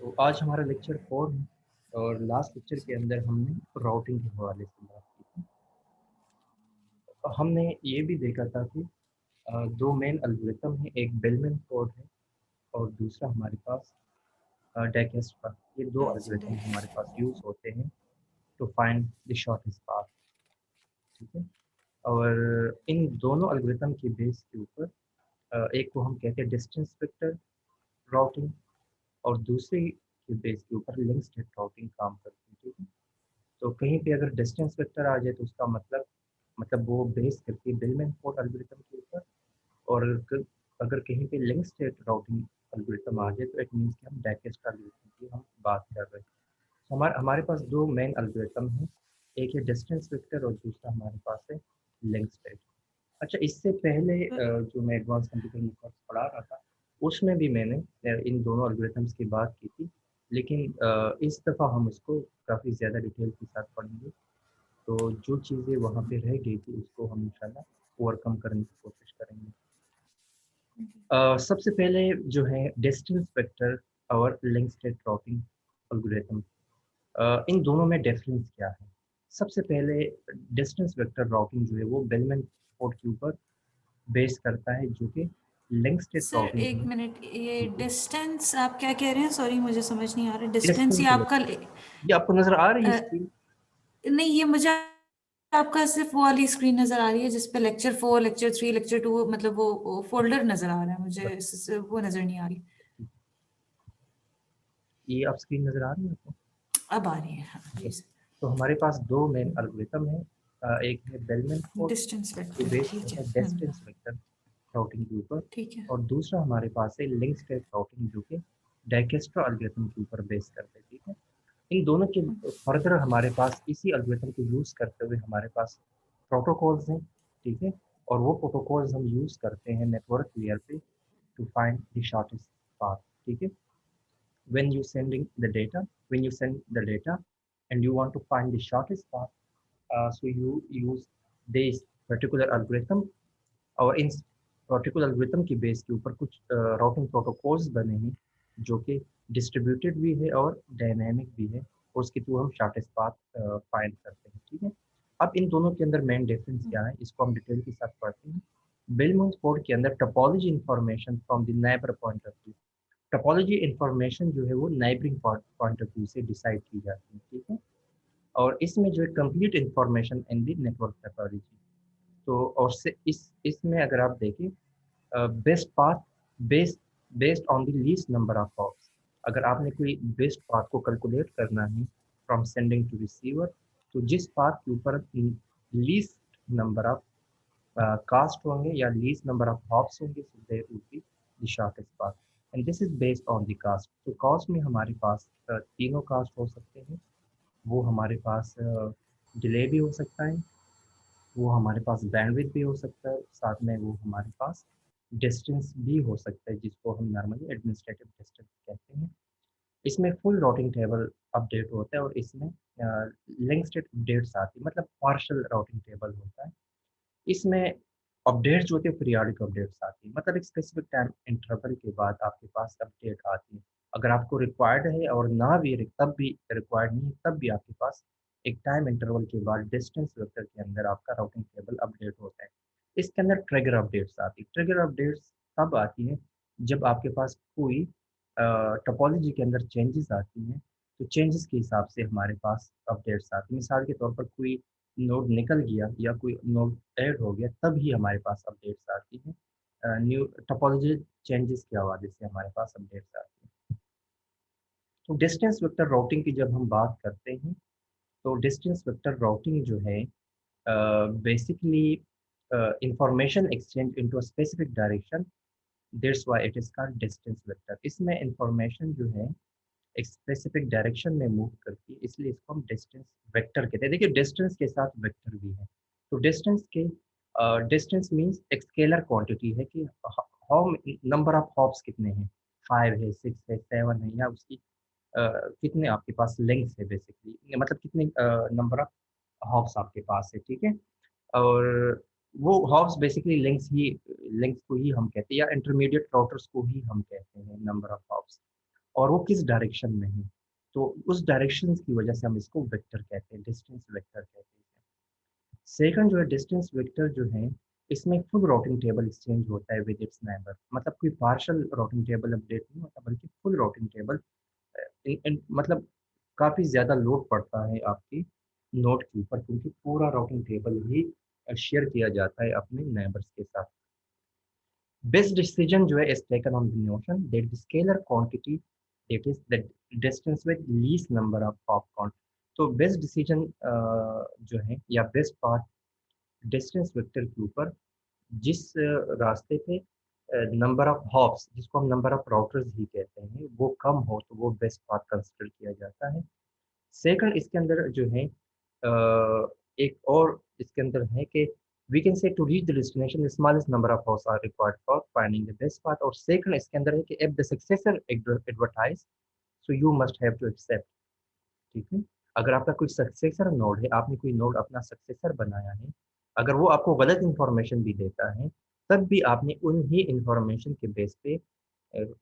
तो आज हमारा लेक्चर 4 है और लास्ट लेक्चर के अंदर हमने राउटिंग के हवाले से बात की थी। हमने ये भी देखा था कि दो मेन एल्गोरिथम हैं, एक बेलमैन फोर्ड है और दूसरा हमारे पास डाइकेस्ट्रा। ये दो एल्गोरिथम हमारे पास यूज़ होते हैं to find the shortest path. ठीक है। और इन दोनों एल्गोरिथम के बेस के ऊपर एक को हम कहते हैं डिस्टेंस वेक्टर राउटिंग और दूसरे के बेस के ऊपर लिंक स्टेट राउटिंग काम करती है। ठीक है। तो कहीं पे अगर डिस्टेंस वेक्टर आ जाए तो उसका मतलब वो बेस करती है बेलमैन फोर्ड एल्गोरिथम के ऊपर। और अगर कहीं पे लिंक स्टेट राउटिंग एल्गोरिथम आ जाए तो इट मीन्स कि हम डाइजेस्ट एल्गोरिथम की हम बात कर रहे हैं। तो हमारे पास दो मेन एल्गोरिथम हैं, एक है डिस्टेंस वेक्टर और दूसरा हमारे पास है लिंक स्टेट। अच्छा, इससे पहले जो मैं एडवांस कंप्यूटर में कोर्स पढ़ा रहा था उसमें भी मैंने इन दोनों एल्गोरिथम्स की बात की थी, लेकिन इस दफ़ा हम इसको काफ़ी ज़्यादा डिटेल के साथ पढ़ेंगे। तो जो चीज़ें वहाँ पे रह गई थी उसको हम इंशाल्लाह ओवरकम करने की कोशिश करेंगे। सबसे पहले जो है डिस्टेंस वेक्टर और लिंक स्टेट राउटिंग एल्गोरिथम, इन दोनों में डिफरेंस क्या है? सबसे पहले डिस्टेंस वेक्टर राउटिंग जो है वो बेलमैन फोर्ड के ऊपर बेस करता है, जो कि लिंक स्टेट सर राउटिंग एक है। मिनट, ये जी, डिस्टेंस आप क्या कह रहे हैं? सॉरी मुझे समझ नहीं आ रहा। डिस्टेंस ये डिस्टेंस आपका ये आपको नज़र आ रही है स्क्रीन? नहीं, ये मुझे आपका सिर्फ वो वाली स्क्रीन नजर आ रही है जिस पे लेक्चर 4, लेक्चर 3, लेक्चर 2, मतलब वो फोल्डर नजर आ रहा है मुझे। वो नजर नहीं आ रही। ये आप स्क्रीन नज़र आ रही है आपको? अब आ रही है, हाँ ओके। जी सर। तो हमारे पास दो मेन एल्गोरिथम हैं, एक है बेलमैन फोर्ड डिस्टेंस जो वेक्टर, बेस ठीक करता है। है डिस्टेंस वेक्टर राउटिंग के ऊपर, ठीक है। और दूसरा हमारे पास है लिंक स्टेट राउटिंग जो कि डाइकेस्ट्रा एल्गोरिथम के ऊपर बेस करते हैं। ठीक है। इन दोनों के फर्दर हमारे पास इसी एल्गोरिथम को यूज़ करते हुए हमारे पास प्रोटोकॉल्स हैं। ठीक है। और वो प्रोटोकॉल्स हम यूज़ करते हैं नेटवर्क लेयर पे to find the shortest path. ठीक है। when you sending the data when you send the data and you want to find the shortest path, so you use this particular algorithm, और इन particular algorithm की base के ऊपर कुछ routing protocols बने हैं जो कि डिस्ट्रीब्यूटेड भी है और डायनामिक भी है, और उसके थ्रू हम शॉर्टेस्ट पाथ फाइंड करते हैं। ठीक है। अब इन दोनों के अंदर मेन डिफरेंस क्या है इसको हम डिटेल के साथ पढ़ते हैं। बेलमोंट फोर्ड के अंदर topology information from the neighbour point of view, topology information जो है वो नाइबरिंग पॉइंट ऑफ व्यू से डिसाइड की जाती है। ठीक है। और इसमें जो है complete information in the network topology. तो और से इसमें अगर आप देखें best path based based on the least number of hops, अगर आपने कोई बेस्ट पाथ को कैलकुलेट करना है फ्रॉम सेंडिंग टू रिसीवर, तो जिस पाथ के ऊपर लीस्ट नंबर ऑफ कास्ट होंगे या लीस्ट नंबर ऑफ हॉप्स होंगे, so there would be the shortest path, and this is based on the cost. तो कास्ट में हमारे पास तीनों कास्ट हो सकते हैं। वो हमारे पास डिले भी हो सकता है, वो हमारे पास बैंडविड्थ भी हो सकता है, साथ में वो हमारे पास डिस्टेंस भी हो सकता है जिसको हम नॉर्मली एडमिनिस्ट्रेटिव डिस्टेंस कहते हैं। इसमें फुल राउटिंग टेबल अपडेट होता है और इसमें लिंक स्टेट अपडेट्स आती है, मतलब पार्शियल राउटिंग टेबल होता है। इसमें अपडेट्स जो होते हैं पीरियाडिक अपडेट्स आती है, मतलब एक स्पेसिफिक टाइम इंटरवल के बाद आपके पास अपडेट आती है। अगर आपको रिक्वायर्ड है और ना भी तब भी रिक्वायर्ड नहीं है, तब भी आपके पास एक टाइम इंटरवल के बाद डिस्टेंस वेक्टर के अंदर आपका राउटिंग टेबल अपडेट होता है। इसके अंदर ट्रिगर अपडेट्स आती है। ट्रिगर अपडेट्स तब आती है जब आपके पास कोई टोपोलॉजी के अंदर चेंजेस आती हैं, तो चेंजेस के हिसाब से हमारे पास अपडेट्स आती हैं। मिसाल के तौर पर कोई नोड निकल गया या कोई नोड ऐड हो गया, तब ही हमारे पास अपडेट्स आती हैं। न्यू टोपोलॉजी चेंजेस के हवाले से हमारे पास अपडेट्स आती हैं। तो डिस्टेंस वेक्टर राउटिंग की जब हम बात करते हैं, तो डिस्टेंस वेक्टर राउटिंग जो है basically information exchange into a specific direction, that's why it is called distance vector. इसमें इंफॉर्मेशन जो है एक स्पेसिफिक डायरेक्शन में मूव करती है, इसलिए इसको हम डिस्टेंस वेक्टर कहते हैं। देखिए डिस्टेंस के साथ वेक्टर भी है। तो डिस्टेंस मींस एक स्केलर क्वांटिटी है कि हाउ नंबर ऑफ हॉप्स कितने हैं, 5 है, 6 है, 7 है, या उसकी कितने आपके पास लेंग्थ है, बेसिकली मतलब कितने नंबर ऑफ हॉप्स आपके पास है। ठीक है। और वो हॉप्स बेसिकली लेंग्थ को ही हम कहते हैं, या इंटरमीडिएट राउटर्स को ही हम कहते हैं नंबर ऑफ हॉप्स। और वो किस डायरेक्शन में है, तो उस डायरेक्शन की वजह से हम इसको वेक्टर कहते हैं, डिस्टेंस वेक्टर कहते हैं। सेकंड जो है डिस्टेंस वेक्टर जो है, इसमें फुल राउटिंग टेबल एक्सचेंज होता है विद इट्स नेबर, मतलब कोई पार्शियल राउटिंग टेबल अपडेट नहीं होता बल्कि फुल राउटिंग टेबल, मतलब काफ़ी ज़्यादा लोड पड़ता है आपकी नोड के ऊपर, क्योंकि पूरा राउटिंग टेबल ही शेयर किया जाता है अपने नेबर्स के साथ। Best decision जो है is taken on the notion that the scalar quantity, that is the distance with least number of hop count। तो बेस्ट डिसीजन जो है या बेस्ट पाथ डिस्टेंस वेक्टर के ऊपर जिस रास्ते पे नंबर ऑफ हॉप्स, जिसको हम नंबर ऑफ राउटर्स ही कहते हैं, वो कम हो तो वो बेस्ट पाथ कंसिडर किया जाता है। सेकंड इसके अंदर जो है एक और इसके अंदर है कि we can say to reach the destination the smallest number of hosts are required for finding the best path। और सेकंड इसके अंदर है कि if the successor advertise so you must have to accept। ठीक है, अगर आपका कोई सक्सेसर नोड है, आपने कोई नोड अपना सक्सेसर बनाया है, अगर वो आपको गलत इंफॉर्मेशन भी देता है, तब भी आपने उन्हीं इंफॉर्मेशन के बेस पे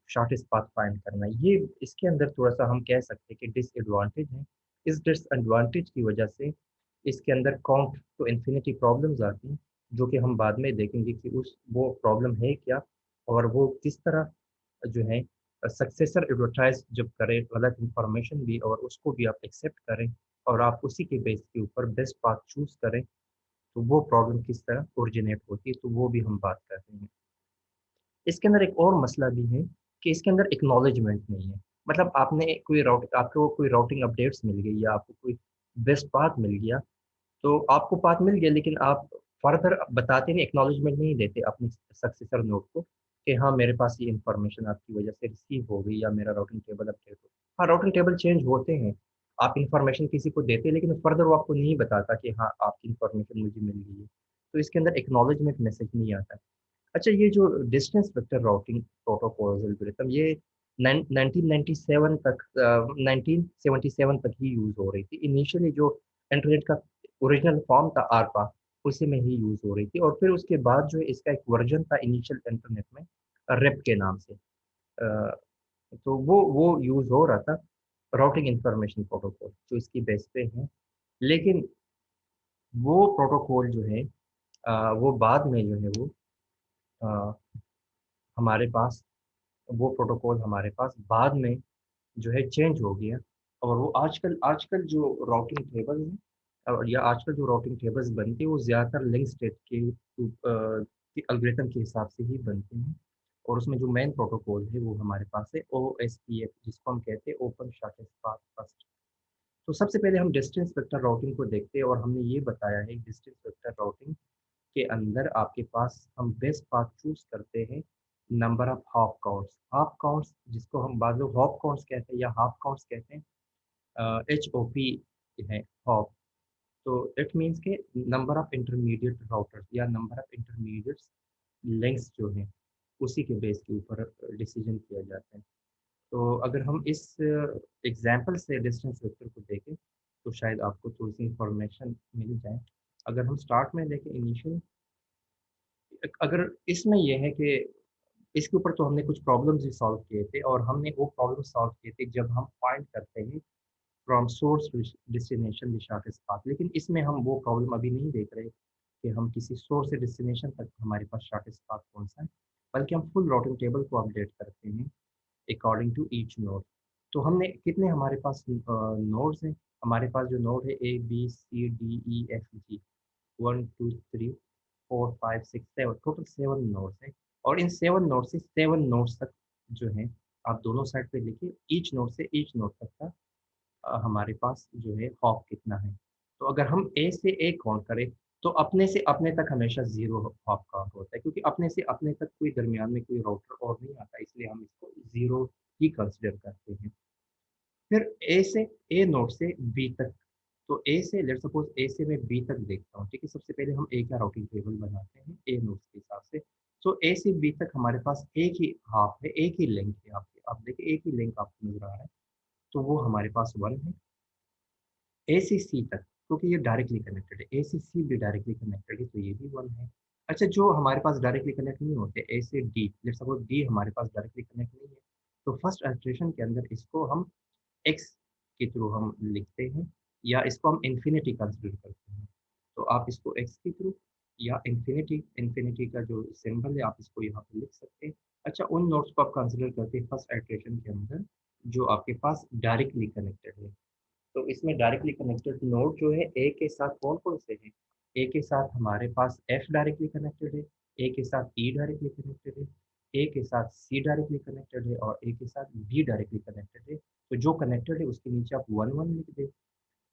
शॉर्टेस्ट पाथ फाइंड करना है। ये इसके अंदर थोड़ा सा हम कह सकते हैं कि डिसएडवांटेज है। इस डिसएडवांटेज की वजह से इसके अंदर काउंट टू इन्फिनिटी प्रॉब्लम्स आती हैं, जो कि हम बाद में देखेंगे कि उस वो प्रॉब्लम है क्या, और वो किस तरह जो है सक्सेसर एडवर्टाइज जब करें गलत इंफॉर्मेशन भी, और उसको भी आप एक्सेप्ट करें और आप उसी के बेस के ऊपर बेस्ट पाथ चूज करें, तो वो प्रॉब्लम किस तरह ओरिजिनेट होती है, तो वो भी हम बात कर रहे हैं। इसके अंदर एक और मसला भी है कि इसके अंदर एक्नॉलेजमेंट नहीं है। मतलब आपने कोई राउट आपको कोई राउटिंग अपडेट्स मिल गई या आपको कोई बेस्ट पाथ मिल गया, तो आपको पाथ मिल गया लेकिन आप फर्दर बताते नहीं, एक्नॉलेजमेंट नहीं देते अपने सक्सेसर नोड को कि हाँ मेरे पास ये इन्फॉर्मेशन आपकी वजह से रिसीव हो गई या मेरा राउटिंग टेबल अपडेट हो। हाँ, राउटिंग टेबल चेंज होते हैं, आप इन्फॉर्मेशन किसी को देते हैं लेकिन फर्दर वो आपको नहीं बताता कि हाँ आपकी इन्फॉर्मेशन मुझे मिल गई है, तो इसके अंदर एक्नॉलेजमेंट मैसेज नहीं आता। अच्छा, ये जो distance vector routing protocol algorithm, ये 1997 तक 1977 तक ही यूज हो रही थी। इनिशियली जो इंटरनेट का ओरिजिनल फॉर्म था आरपा, उसी में ही यूज हो रही थी, और फिर उसके बाद जो है इसका एक वर्जन था इनिशियल इंटरनेट में रेप के नाम से। तो वो यूज हो रहा था, राउटिंग इंफॉर्मेशन प्रोटोकॉल जो इसकी बेस पे है। लेकिन वो प्रोटोकॉल जो है वो बाद में जो है वो अ, हमारे पास वो प्रोटोकॉल हमारे पास बाद में जो है चेंज हो गया, और वो आजकल आजकल जो राउटिंग टेबल है और या आजकल जो राउटिंग टेबल्स बनती है वो ज़्यादातर लिंक स्टेट के एल्गोरिथम के हिसाब से ही बनते हैं। और उसमें जो मेन प्रोटोकॉल है वो हमारे पास है OSPF, जिसको हम कहते हैं ओपन शॉर्टेस्ट पाथ फर्स्ट। तो सबसे पहले हम डिस्टेंस वेक्टर राउटिंग को देखते हैं, और हमने ये बताया है डिस्टेंस वेक्टर राउटिंग के अंदर आपके पास हम बेस्ट पाथ चूज करते हैं number of half counts. Half counts जिसको हम बाद में हॉप काउंट्स कहते हैं या हाफ काउंट्स कहते हैं, HOP है हॉप। तो इट मीन्स के नंबर ऑफ इंटरमीडिएट राउटर्स या नंबर ऑफ इंटरमीडिएट लिंक्स जो हैं उसी के बेस के ऊपर डिसीजन किया जाता है। तो अगर हम इस एग्जाम्पल से डिस्टेंस वेक्टर को देखें तो शायद आपको थोड़ी सी इंफॉर्मेशन मिल जाए। अगर हम स्टार्ट में देखें इनिशियल, अगर इसमें यह है कि इसके ऊपर तो हमने कुछ प्रॉब्लम्स भी सॉल्व किए थे, और हमने वो प्रॉब्लम सॉल्व किए थे जब हम फाइंड करते हैं from source to destination the shortest path. लेकिन इसमें हम वो प्रॉब्लम अभी नहीं देख रहे कि हम किसी सोर्स से डेस्टिनेशन तक हमारे पास शॉर्टेस्ट पाथ कौन सा है, बल्कि हम फुल राउटिंग टेबल को अपडेट करते हैं अकॉर्डिंग टू ईच नोड। तो हमने कितने हमारे पास नोड्स हैं, हमारे पास जो नोड है ABCDEFG 1 2 3 4 5 6 7, टोटल 7 नोड्स हैं। और इन 7 नोड से 7 नोड्स तक जो है आप दोनों साइड पे देखिए, ईच नोड से ईच नोड तक का हमारे पास जो है हॉप कितना है। तो अगर हम ए से ए काउंट करें तो अपने से अपने तक हमेशा जीरो हॉप काउंट होता है, क्योंकि अपने से अपने तक कोई दरमियान में कोई राउटर और नहीं आता, इसलिए हम इसको जीरो ही कंसिडर करते हैं। फिर ए से ए नोड से बी तक, तो ए से लेट सपोज ए से मैं बी तक देखता हूँ, ठीक है। सबसे पहले हम ए का राउटिंग टेबल बनाते हैं ए नोड्स के हिसाब से। तो ए से बी तक हमारे पास एक ही हाफ है, एक ही लिंक है, आपके आप देखिए एक ही लिंक आपको नजर आ रहा है, तो वो हमारे पास 1 है। ए से सी तक, क्योंकि ये डायरेक्टली कनेक्टेड है, ए से सी भी डायरेक्टली कनेक्टेड है, तो ये भी 1 है। अच्छा, जो हमारे पास डायरेक्टली कनेक्ट नहीं होते, ए से डी, लेट्स सपोज डी हमारे पास डायरेक्टली कनेक्ट नहीं है, तो फर्स्ट इटरेशन के अंदर इसको हम x के थ्रू हम लिखते हैं, या इसको हम इन्फिनिटी कंसिडर करते हैं। तो आप इसको x के थ्रू या इन्फिनिटी इन्फिनिटी का जो सिंबल है आप इसको यहाँ पे लिख सकते हैं। अच्छा, उन नोड्स को आप कंसिडर करते हैं फर्स्ट इटरेशन के अंदर जो आपके पास डायरेक्टली कनेक्टेड है। तो इसमें डायरेक्टली कनेक्टेड नोड जो है ए के साथ कौन कौन से हैं? ए के साथ हमारे पास एफ डायरेक्टली कनेक्टेड है, ए के साथ ई डायरेक्टली कनेक्टेड है, ए के साथ सी डायरेक्टली कनेक्टेड है और ए के साथ बी डायरेक्टली कनेक्टेड है। तो जो कनेक्टेड है उसके नीचे आप 1 1 लिख दें,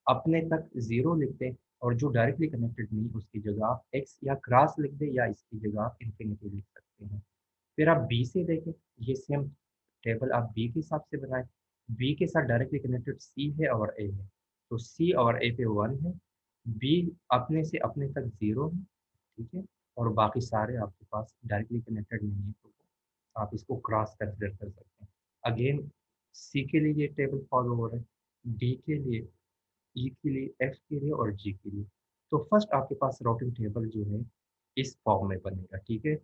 अपने तक 0 लिख दें, और जो डायरेक्टली कनेक्टेड नहीं उसकी जगह आप एक्स या क्रॉस लिख दें, या इसकी जगह आप इन्फिनिटी लिख सकते हैं। फिर आप बी से देखें, ये सेम टेबल आप बी के हिसाब से बनाएं। बी के साथ डायरेक्टली कनेक्टेड सी है और ए है, तो सी और ए पे 1 है, बी अपने से अपने तक 0 है, ठीक है, और बाकी सारे आपके पास डायरेक्टली कनेक्टेड नहीं है, तो आप इसको क्रॉस कंसिडर कर सकते हैं। अगेन सी के लिए ये टेबल फॉलो हो रहा है, डी के लिए, ई के लिए, एफ के लिए और जी के लिए। तो फर्स्ट आपके पास राउटिंग टेबल जो है इस फॉर्म में बनेगा, ठीक है।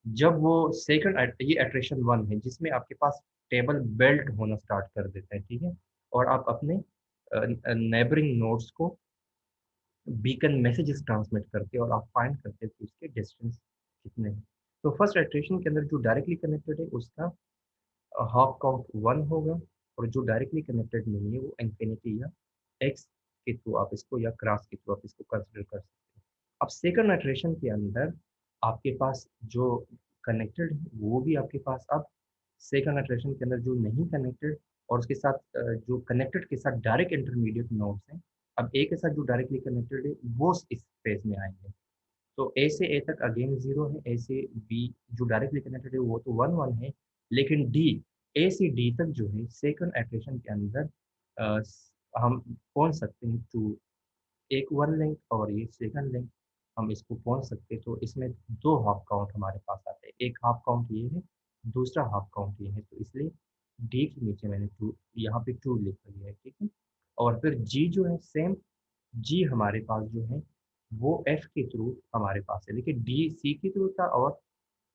जब वो सेकंड, ये इटरेशन 1 है जिसमें आपके पास टेबल बेल्ट होना स्टार्ट कर देता है, ठीक है, और आप अपने नेबरिंग नोड्स को बीकन मैसेजेस ट्रांसमिट करते हैं और आप फाइंड करते हैं कि उसके डिस्टेंस कितने हैं। तो फर्स्ट इटरेशन के अंदर जो डायरेक्टली कनेक्टेड है उसका हाफ काउंट 1 होगा, और जो डायरेक्टली कनेक्टेड नहीं है वो इन्फिनिटी या एक्स के थ्रू आप इसको, या क्रॉस के थ्रू आप इसको कंसिडर कर सकते हैं। अब सेकंड इटरेशन के अंदर आपके पास जो कनेक्टेड है वो भी आपके पास अब सेकंड इटरेशन के अंदर जो नहीं कनेक्टेड, और उसके साथ जो कनेक्टेड के साथ डायरेक्ट इंटरमीडिएट नोड्स हैं, अब ए के साथ जो डायरेक्टली कनेक्टेड है वो इस फेज में आएंगे। तो ए से ए तक अगेन 0 है, ए से बी जो डायरेक्टली कनेक्टेड है वो तो 1 1 है, लेकिन डी, ए से डी तक जो है सेकंड इटरेशन के अंदर हम पहुंच सकते हैं टू, एक 1 लिंक और ये सेकंड लिंक, हम इसको पहुंच सकते हैं। तो इसमें दो हाफ काउंट हमारे पास आते हैं, एक हाफ काउंट ये है, दूसरा हाफ काउंट ये है, तो इसलिए डी के नीचे मैंने टू, यहाँ पे टू लिख लिया है, ठीक है। और फिर जी जो है सेम, जी हमारे पास जो है वो एफ के थ्रू हमारे पास है, देखिए डी सी के थ्रू था और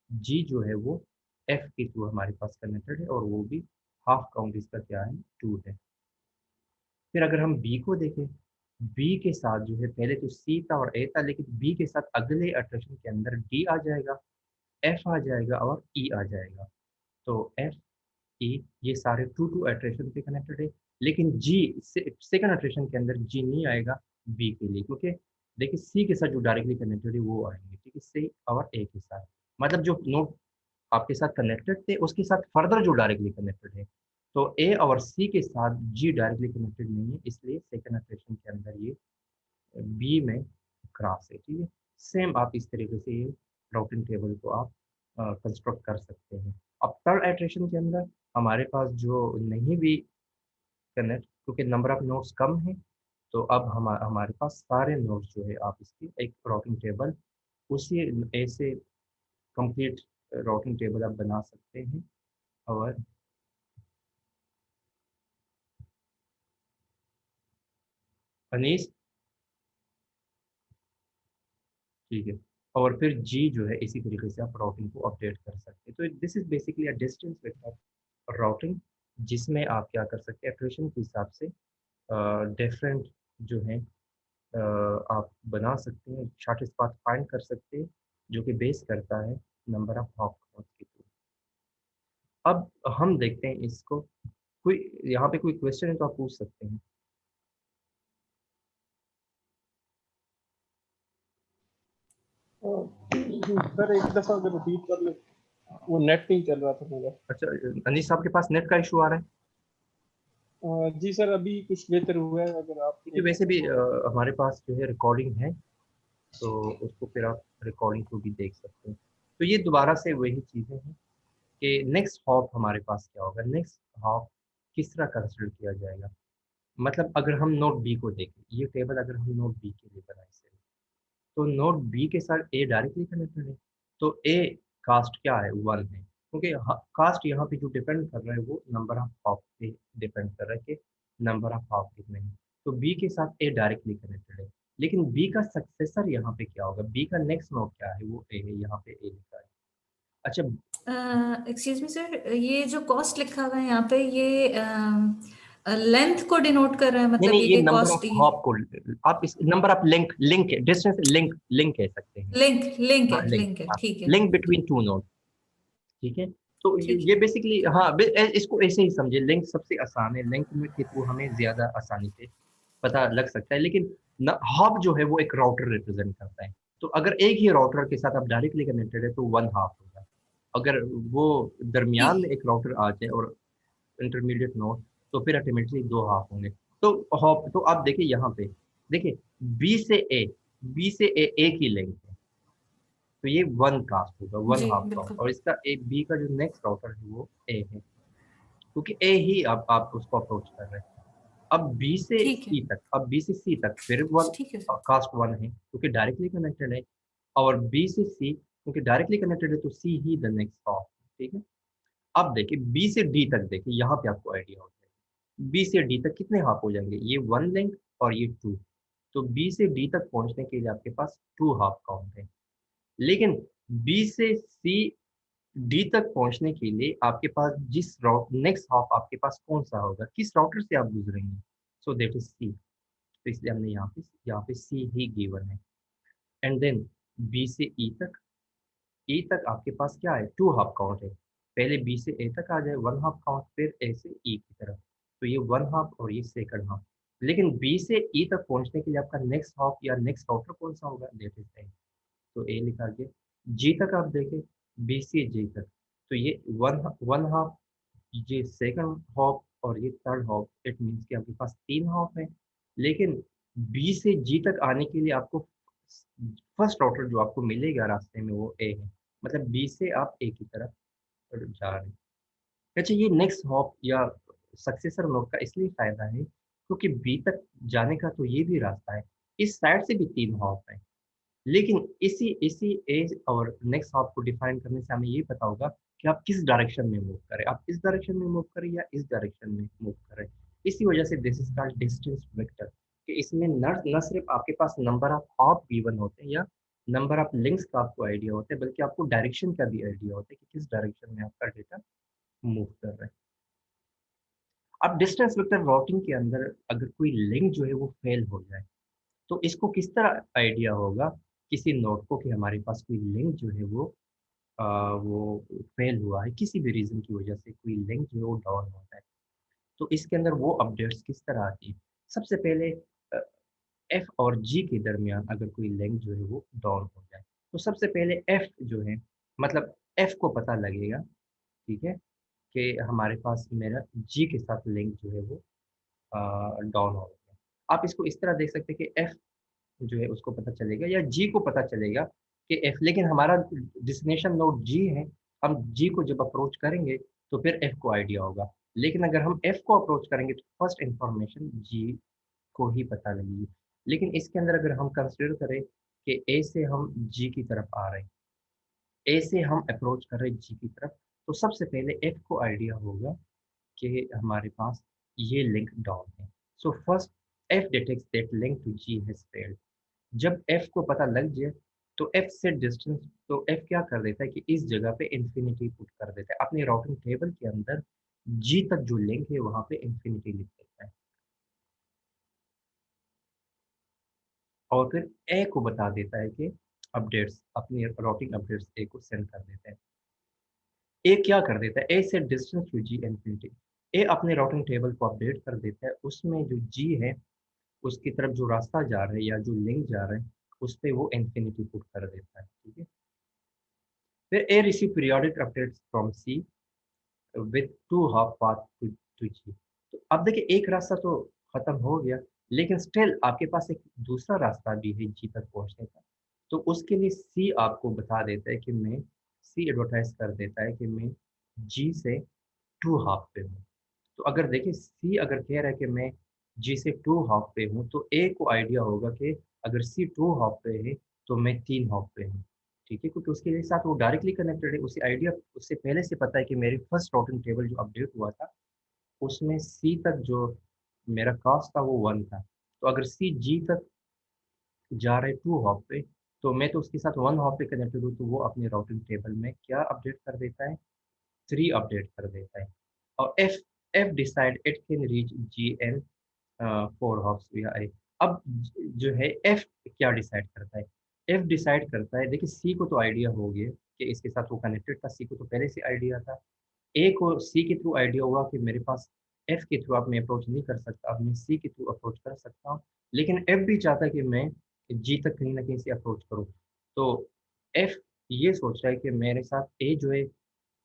जी जो है वो एफ के थ्रू हमारे पास कनेक्टेड है, और वो भी हाफ काउंट इसका क्या है, टू है। फिर अगर हम बी को देखें, बी के साथ जो है पहले तो सी था और ए था, लेकिन बी के साथ अगले इटरेशन के अंदर डी आ जाएगा, एफ आ जाएगा और ई आ जाएगा। तो एफ, ई, ये सारे टू टू इटरेशन पे कनेक्टेड है, लेकिन जी सेकंड इटरेशन के अंदर जी नहीं आएगा बी के लिए, क्योंकि देखिए सी के साथ जो डायरेक्टली कनेक्टेड है वो आएंगे, ठीक है, सी और ए के साथ, मतलब जो नोड आपके साथ कनेक्टेड थे उसके साथ फर्दर जो डायरेक्टली कनेक्टेड है। तो ए और सी के साथ जी डायरेक्टली कनेक्टेड नहीं है, इसलिए सेकंड इटरेशन के अंदर ये बी में क्रॉस है, ठीक है। सेम आप इस तरीके से ये राउटिंग टेबल को आप कंस्ट्रक्ट कर सकते हैं। अब थर्ड इटरेशन के अंदर हमारे पास जो नहीं भी कनेक्ट, क्योंकि नंबर ऑफ नोड्स कम है, तो अब हमारे पास सारे नोड्स जो है आप इसकी एक राउटिंग टेबल उसी ऐसे कंप्लीट राउटिंग टेबल आप बना सकते हैं। और अनीस, ठीक है, और फिर जी जो है इसी तरीके से आप राउटिंग को अपडेट कर सकते हैं। तो this is basically a distance vector routing, जिसमें आप क्या कर सकते हैं इटरेशन के हिसाब से डिफरेंट जो है आप बना सकते हैं, शॉर्टेस्ट पाथ फाइंड कर सकते हैं, जो कि बेस करता है नंबर ऑफ हॉप के थ्रू। अब हम देखते हैं इसको, कोई यहाँ पे कोई क्वेश्चन है तो आप पूछ सकते हैं। सर एक दफा अगर रिपीट कर ले, वो नेट नहीं चल रहा था मेरा। अच्छा, अनीस साहब के पास नेट का इशू आ रहा है? जी सर, अभी कुछ बेहतर हुआ है, अगर आप क्योंकि वैसे भी हमारे पास जो है रिकॉर्डिंग है, तो उसको फिर आप रिकॉर्डिंग को भी देख सकते हैं। तो ये दोबारा से वही चीज़ें हैं कि नेक्स्ट हॉप हमारे पास क्या होगा, नेक्स्ट हॉप किस तरह कंसिडर किया जाएगा। मतलब अगर हम नोट बी को देखें, ये टेबल अगर हम नोट बी के लिए बनाए से, तो नोट बी के साथ ए डायरेक्टली कनेक्टेड है, तो ए कास्ट क्या है, 1 है, क्योंकि कास्ट यहाँ पे जो डिपेंड कर रहा है वो नंबर ऑफ हॉप पे डिपेंड कर रहा है कि नंबर ऑफ हॉप कितने हैं। तो बी के साथ ए डायरेक्टली कनेक्टेड है, लेकिन बी का सक्सेसर यहाँ पे क्या होगा, बी का नेक्स्ट नोड क्या है, वो ए है, यहाँ पे ए लिखा है। अच्छा, एक्सक्यूज मी सर, ये जो कॉस्ट लिखा हुआ है यहाँ पे, ये लेंथ को डिनोट कर रहा है, नहीं मतलब नहीं, ये ये नंबर ऑफ कॉस्ट हॉप को आप इस number of link link distance link link कह सकते हैं। लिंक लिंक हाँ है, लिंक, लिंक है, हाँ ठीक है, लिंक बिटवीन टू नोड, ठीक है। तो ठीक ये है। बेसिकली हाँ इसको ऐसे ही समझे, लिंक सबसे आसान है, लिंक में के थ्रू हमें ज्यादा आसानी से पता लग सकता है। लेकिन हब जो है वो एक राउटर रिप्रेजेंट करता है। तो अगर एक ही राउटर के साथ आप डायरेक्टली कनेक्टेड है तो वन हाफ होगा। अगर वो दरमियान में ठीक। एक राउटर आ जाए और इंटरमीडिएट नोड, तो फिर अल्टीमेटली दो हाफ होंगे। तो हॉप तो आप देखिए यहाँ पे, देखिए बी से ए, बी से ए एक ही लेंथ है, तो ये वन कास्ट होगा, वन जी हाफ कास्ट। बिल्कुल। और इसका ए बी का जो नेक्स्ट राउटर है वो ए है, क्योंकि ए ही आप उसको अप्रोच कर रहे हैं। अब बी से ठीक है, सी तक, अब बी से सी तक फिर वन ठीक है। कास्ट वन है क्योंकि डायरेक्टली कनेक्टेड है। और बी से सी क्योंकि डायरेक्टली कनेक्टेड है तो सी ही द नेक्स्ट हॉप, ठीक है। अब देखिए बी से डी तक, देखिए यहाँ पे आपको आइडिया हो जाएगा बी से डी तक कितने हाफ हो जाएंगे, ये वन लिंक और ये टू। तो बी से डी तक पहुंचने के लिए आपके पास टू हाफ काउंट है। लेकिन बी से सी डी तक पहुंचने के लिए आपके पास जिस राउट नेक्स्ट हॉप आपके पास कौन सा होगा, किस राउटर से आप गुजरेंगे, सो दैट इज सी। तो इसलिए हमने यहाँ पे सी ही गिवन है। एंड देन बी से ई तक, ए तक आपके पास क्या है, टू हाफ काउंट है। पहले बी से ए तक आ जाए वन हाफ काउंट, फिर ए से ई की तरफ, तो ये वन हाफ और ये सेकंड हाफ। लेकिन बी से ई तक पहुंचने के लिए आपका नेक्स्ट हाफ या नेक्स्ट राउटर कौन सा होगा, दैट इज ए। तो ए लिखा गया। जी तक आप देखें, बी से जी तक, तो ये वन वन हाफ, ये सेकंड हाफ और ये थर्ड हाफ, इट मीन्स कि आपके पास तीन हाफ है। लेकिन बी से जी तक आने के लिए आपको फर्स्ट राउटर जो आपको मिलेगा रास्ते में वो ए है, मतलब बी से आप ए की तरफ जा रहे हैं। अच्छा, ये नेक्स्ट हॉप या सक्सेसर नोड का इसलिए फायदा है क्योंकि बी तक जाने का तो ये भी रास्ता है, इस साइड से भी तीन हॉप है। लेकिन इसी इसी एज और नेक्स्ट हॉप को डिफाइन करने से हमें ये पता होगा कि आप किस डायरेक्शन में मूव करें, आप इस डायरेक्शन में मूव करें या इस डायरेक्शन में मूव करें। इसी वजह से this is called distance vector, कि इसमें न सिर्फ आपके पास नंबर ऑफ हॉप गिवन होते हैं या नंबर ऑफ लिंक्स का आपको आइडिया होता है, बल्कि आपको डायरेक्शन का भी आइडिया होता है कि किस डायरेक्शन में आपका डेटा मूव कर रहा है। अब डिस्टेंस वेक्टर राउटिंग के अंदर अगर कोई लिंक जो है वो फेल हो जाए, तो इसको किस तरह आइडिया होगा किसी नोड को कि हमारे पास कोई लिंक जो है वो फेल हुआ है, किसी भी रीजन की वजह से कोई लिंक जो है वो डाउन होता है। तो इसके अंदर वो अपडेट्स किस तरह आती है। सबसे पहले एफ और जी के दरमियान अगर कोई लिंक जो है वो डाउन हो जाए, तो सबसे पहले एफ जो है, मतलब एफ को पता लगेगा, ठीक है, कि हमारे पास मेरा जी के साथ लिंक जो है वो डाउन हो गया। आप इसको इस तरह देख सकते हैं कि एफ जो है उसको पता चलेगा या जी को पता चलेगा कि एफ, लेकिन हमारा डेस्टिनेशन नोड जी है, हम जी को जब अप्रोच करेंगे तो फिर एफ को आइडिया होगा। लेकिन अगर हम एफ को अप्रोच करेंगे तो फर्स्ट इंफॉर्मेशन जी को ही पता लगेगी। लेकिन इसके अंदर अगर हम कंसिडर करें कि ए से हम जी की तरफ आ रहे हैं, ए से हम अप्रोच कर रहे हैं जी की तरफ, तो सबसे पहले एफ को आइडिया होगा कि हमारे पास ये लिंक डाउन है। So first F detects that link to G has failed. जब एफ को पता लग जाए तो एफ से डिस्टेंस, तो एफ क्या कर देता है कि इस जगह पे इंफिनिटी पुट कर देता है अपने राउटिंग टेबल के अंदर, जी तक जो लिंक है वहां पे इंफिनिटी लिख देता है और फिर ए को बता देता है कि अपडेट्स, अपनी राउटिंग अपडेट्स ए को सेंड कर देता है। ए क्या कर देता है, ए से डिस्टेंस टू जी इंफिनिटी, ए अपने राउटिंग टेबल को अपडेट कर देता है, उसमें जो जी है उसकी तरफ जो रास्ता जा रहा है या जो लिंक जा रहा है उस पे वो इंफिनिटी पुट कर देता है, ठीक है। फिर A receive periodic updates from C with two half path to G. तो अब देखिए एक रास्ता तो खत्म हो गया, लेकिन स्टिल आपके पास एक दूसरा रास्ता भी है जी तक पहुंचने का। तो उसके लिए सी आपको बता देता है कि मैं, सी एडवर्टाइज कर देता है कि मैं जी से टू हाफ पे हूँ। तो अगर देखिए सी अगर कह रहा है कि मैं जी से टू हाफ पे हूँ, तो ए को आइडिया होगा कि अगर सी टू हाफ पे है तो मैं तीन हाफ पे हूँ, ठीक है, क्योंकि उसके साथ वो डायरेक्टली कनेक्टेड है, उसे आइडिया उससे पहले से पता है कि मेरी फर्स्ट राउटिंग टेबल जो अपडेट हुआ था उसमें सी तक जो मेरा कास्ट था वो वन था। तो अगर सी जी तक जा रहे टू हाफ पे, तो मैं तो उसके साथ 1 हॉप पे कनेक्टेड हूँ, तो वो अपने राउटिंग टेबल में क्या अपडेट कर देता है, 3 अपडेट कर देता है। और F decide it can reach GN 4 hops या अरे। अब जो है एफ क्या डिसाइड करता है, एफ डिसाइड करता है, देखिए सी को तो आइडिया हो गया कि इसके साथ वो कनेक्टेड था, सी को तो पहले से आइडिया था। ए को सी के थ्रू आइडिया हुआ कि मेरे पास एफ के थ्रू अब मैं अप्रोच नहीं कर सकता, अब मैं सी के थ्रू अप्रोच कर सकता हूँ। लेकिन एफ भी चाहता है कि मैं जी तक कहीं ना कहीं से अप्रोच करूँ। तो एफ ये सोच रहा है कि मेरे साथ ए जो है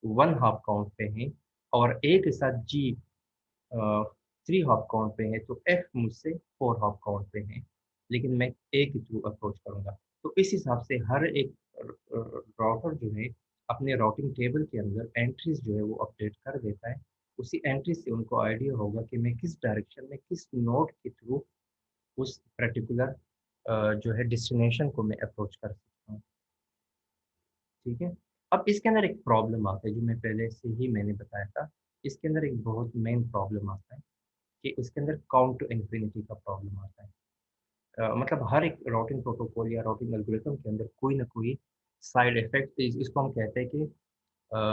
1 हाफ काउंट पे है, और ए के साथ जी 3 हॉप काउंट पे है, तो एफ मुझसे 4 हॉप काउंट पे है, लेकिन मैं ए के थ्रू अप्रोच करूंगा। तो इस हिसाब से हर एक राउटर जो है अपने राउटिंग टेबल के अंदर एंट्रीज जो है वो अपडेट कर देता है। उसी एंट्री से उनको आइडिया होगा कि मैं किस डायरेक्शन में किस नोड के थ्रू उस पर्टिकुलर जो है डेस्टिनेशन को मैं अप्रोच कर सकता हूँ। ठीक है। अब इसके अंदर एक प्रॉब्लम आता है जो मैं पहले से ही मैंने बताया था। इसके अंदर एक बहुत मेन प्रॉब्लम आता है कि उसके अंदर काउंट टू इन्फिनिटी का प्रॉब्लम आता है। मतलब हर एक राउटिंग प्रोटोकॉल या राउटिंग एल्गोरिथम के अंदर कोई ना कोई साइड इफेक्ट, इसको हम कहते हैं कि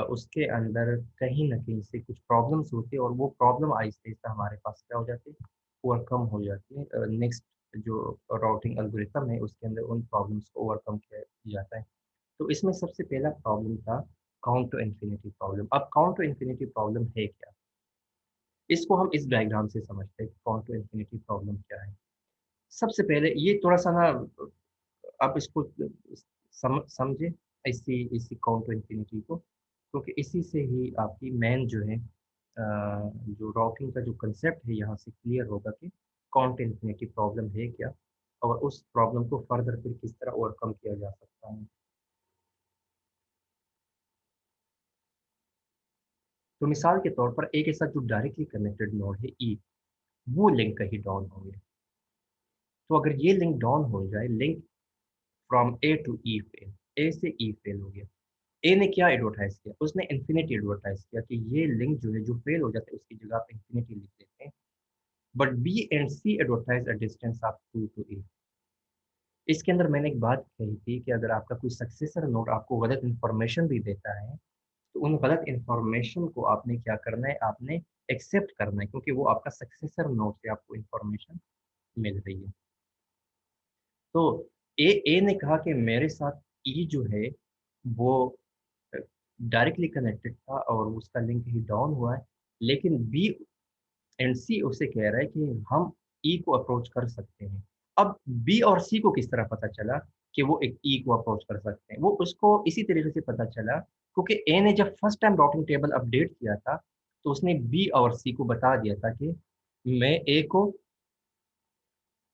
उसके अंदर कहीं ना कहीं से कुछ प्रॉब्लम्स होती है, और वो प्रॉब्लम आहिस्ते आहिस्ते हमारे पास क्या हो जाती है, ओवरकम हो जाती है। नेक्स्ट जो राउटिंग एल्गोरिथम है उसके अंदर उन प्रॉब्लम्स को ओवरकम किया जाता है। तो इसमें सबसे पहला प्रॉब्लम था काउंट टू इन्फिनिटी प्रॉब्लम। अब काउंट टू इन्फिनिटी प्रॉब्लम है क्या, इसको हम इस डायग्राम से समझते हैं। काउंट टू इन्फिनिटी प्रॉब्लम क्या है। सबसे पहले ये थोड़ा सा ना, आप इसको समझे इसी इसी काउंट टू इन्फिनिटी को, क्योंकि इसी से ही आपकी मेन जो है जो राउटिंग का जो कंसेप्ट है यहाँ से क्लियर होगा कि काउंट टू इन्फिनिटी प्रॉब्लम है क्या, और उस प्रॉब्लम को फर्दर फिर किस तरह ओवरकम किया जा सकता है। तो मिसाल के तौर पर एक ऐसा जो डायरेक्टली कनेक्टेड नोड है ई, वो लिंक कहीं डाउन हो गया। तो अगर ये लिंक डाउन हो जाए, link from A to E fail, A से ई फेल हो गया। ए ने क्या एडवर्टाइज किया, उसने इन्फिनिटी एडवर्टाइज किया कि ये लिंक जो है जो फेल हो जाता है उसकी जगह पे इन्फिनिटी लिख देते हैं। But B and C advertise a distance of 2 to A. इसके अंदर मैंने एक बात कही थी कि अगर आपका कोई सक्सेसर नोड आपको गलत इन्फॉर्मेशन भी देता है, तो उन गलत इन्फॉर्मेशन को आपने क्या करना है, आपने एक्सेप्ट करना है, क्योंकि वो आपका सक्सेसर नोड से आपको इन्फॉर्मेशन मिल रही है। तो ए ने कहा कि मेरे साथ ई जो है वो डायरेक्टली कनेक्टेड था और उसका लिंक ही डाउन हुआ है, लेकिन बी एंड सी उसे कह रहा है कि हम ई को अप्रोच कर सकते हैं। अब बी और सी को किस तरह पता चला कि वो एक ई को अप्रोच कर सकते हैं, वो उसको इसी तरीके से पता चला क्योंकि ए ने जब first time routing table update किया था, तो उसने बी और सी को बता दिया था कि मैं ए को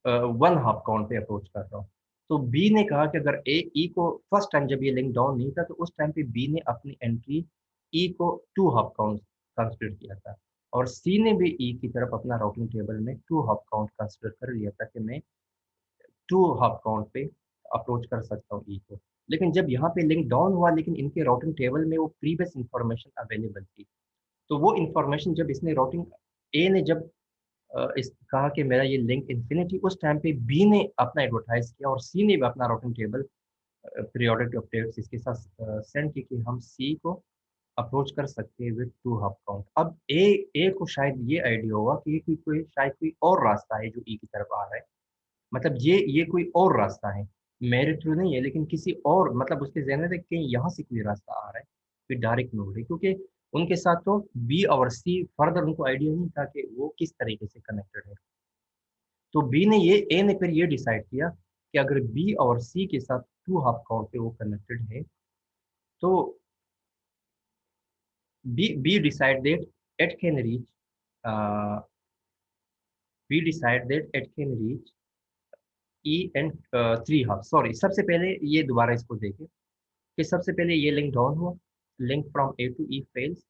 1 हाफ काउंट पे अप्रोच कर रहा हूँ। तो बी ने कहा कि अगर ए ई को फर्स्ट टाइम जब ये लिंक डाउन नहीं था, तो उस टाइम पे बी ने अपनी एंट्री ई को 2 हाफ काउंट कंसिडर किया था, और सी ने भी ई की तरफ अपना राउटिंग टेबल में 2 हाफ काउंट कंसिडर कर लिया था कि मैं 2 हाफ काउंट पे अप्रोच कर सकता हूँ ई को। लेकिन जब यहाँ पे लिंक डाउन हुआ, लेकिन इनके राउटिंग टेबल में वो प्रीवियस इंफॉर्मेशन अवेलेबल थी, तो वो इंफॉर्मेशन जब इसने राउटिंग ए ने जब इस कहा कि मेरा ये लिंक इन्फिनिटी, उस टाइम पे बी ने अपना एडवर्टाइज किया और सी ने भी अपना राउटिंग टेबल पीरियोडिक अपडेट्स इसके साथ सेंड की कि हम सी को अप्रोच कर सकते हैं विद 2 हाफ काउंट। अब ए को शायद ये आइडिया होगा कि ये कोई शायद कोई और रास्ता है जो ई की तरफ आ रहा है, मतलब ये कोई और रास्ता है, मेरे थ्रू नहीं है, लेकिन किसी और, मतलब उसके ज़हन में था कि कहीं यहाँ से कोई रास्ता आ रहा है, कोई डायरेक्ट नोड है, क्योंकि उनके साथ तो बी और सी फर्दर उनको आइडिया नहीं था कि वो किस तरीके से कनेक्टेड है। तो बी ने ये ए ने फिर ये डिसाइड किया कि अगर बी और सी के साथ 2 हाफ काउंट पे वो कनेक्टेड है, तो be decide that it can reach be decide that it can reach E and 3 half. Sorry, सबसे पहले ये दोबारा इसको देखें कि सबसे पहले ये लिंक डाउन हुआ, link from A to E fails.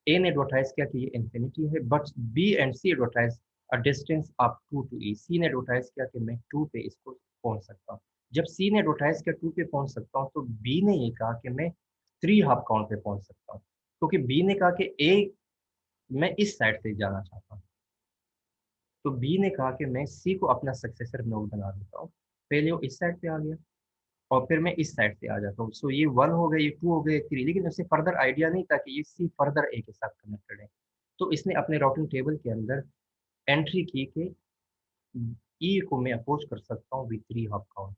A ने एडवर्टाइज किया कि ये इन्फिनिटी है, but B and C advertise a distance up 2 to E. C ने एडवर्टाइज किया कि मैं 2 पे इसको पहुंच सकता हूँ। जब सी ने एडवर्टाइज किया 2 पे पहुंच सकता हूँ, तो बी ने ये कहा कि मैं 3 हाफ काउंट पे पहुंच सकता हूँ, क्योंकि बी ने कहा कि ए मैं इस साइड से जाना चाहता हूँ। तो बी ने कहा कि मैं सी को अपना सक्सेसर नोड बना देता हूँ, पहले वो इस साइड पे आ गया, और फिर मैं इस साइड से आ जाता हूँ। सो ये 1 हो गए, ये 2 हो गए, 3, लेकिन उससे फर्दर आइडिया नहीं था कि ये सी फर्दर ए के साथ कनेक्टेड है। तो इसने अपने राउटिंग टेबल के अंदर एंट्री की कि ई को मैं अप्रोच कर सकता हूँ विद 3 हॉप काउंट।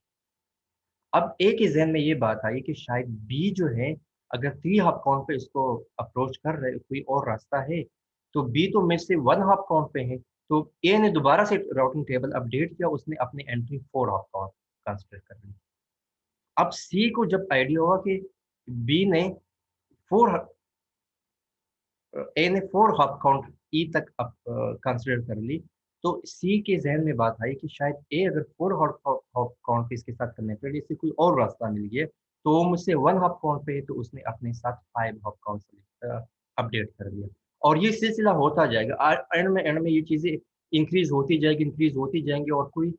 अब ए के ज़हन में ये बात आई कि शायद बी जो है, अगर 3 हॉप काउंट पे इसको अप्रोच कर रहे, कोई और रास्ता है, तो बी तो मेरे से 1 हॉप काउंट पे है। तो ए ने दोबारा से राउटिंग टेबल अपडेट किया, उसने अपनी एंट्री 4 हॉप काउंट कंसीडर कर ली। अब सी को जब आइडिया हुआ कि बी ने 4 ए ने 4 हॉप काउंट ई तक कंसीडर कर ली, तो सी के ज़हन में बात आई कि शायद ए अगर 4 हॉप काउंट पे इसके साथ कनेक्टेड है, इससे कोई और रास्ता मिल गया, तो वो मुझसे 1 हॉप काउंट पे है, तो उसने अपने साथ 5 हॉप काउंट अपडेट कर दिया। और ये सिलसिला होता जाएगा। एंड में ये चीज़ें इंक्रीज़ होती जाएँगी और कोई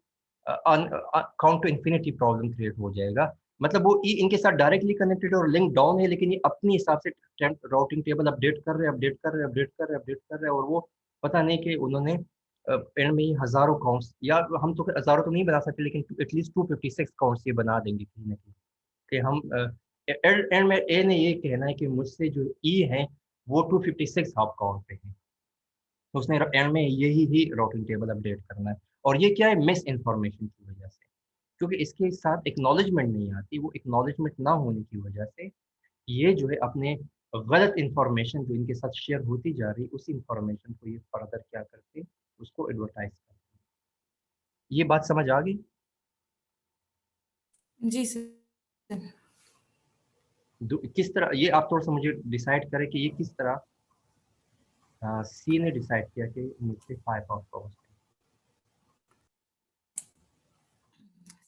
count to infinity problem create हो जाएगा। मतलब वो ई इनके साथ डायरेक्टली कनेक्टेड और लिंक डाउन है, लेकिन ये अपने हिसाब से राउटिंग टेबल अपडेट कर रहे हैं, अपडेट कर रहे हैं, और वो पता नहीं कि उन्होंने एंड में ये हज़ारों काउंट्स, या हम तो हज़ारों तो नहीं बना सकते, लेकिन एटलीस्ट 256 काउंट्स ये बना देंगे कहीं न कहीं, कि हम एंड में ए ने ये कहना है कि मुझसे जो ई है, वो 256 हॉप काउंट पे है। तो उसने एंड में यही ही राउटिंग टेबल अपडेट करना है, और ये क्या है, मिस इन्फॉर्मेशन की वजह से, क्योंकि इसके साथ एक्नॉलेजमेंट नहीं आती, वो एक्नॉलेजमेंट ना होने की वजह से ये जो है अपने गलत इन्फॉर्मेशन जो इनके साथ शेयर होती जा रही, उस इन्फॉर्मेशन को ये फर्दर क्या करते, उसको एडवर्टाइज करते। ये बात समझ आ गई? जी सर। किस तरह ये आप थोड़ा सा मुझे डिसाइड करें कि ये किस तरह सी ने डिसाइड किया कि मुझसे 5 ऑफ काउंट।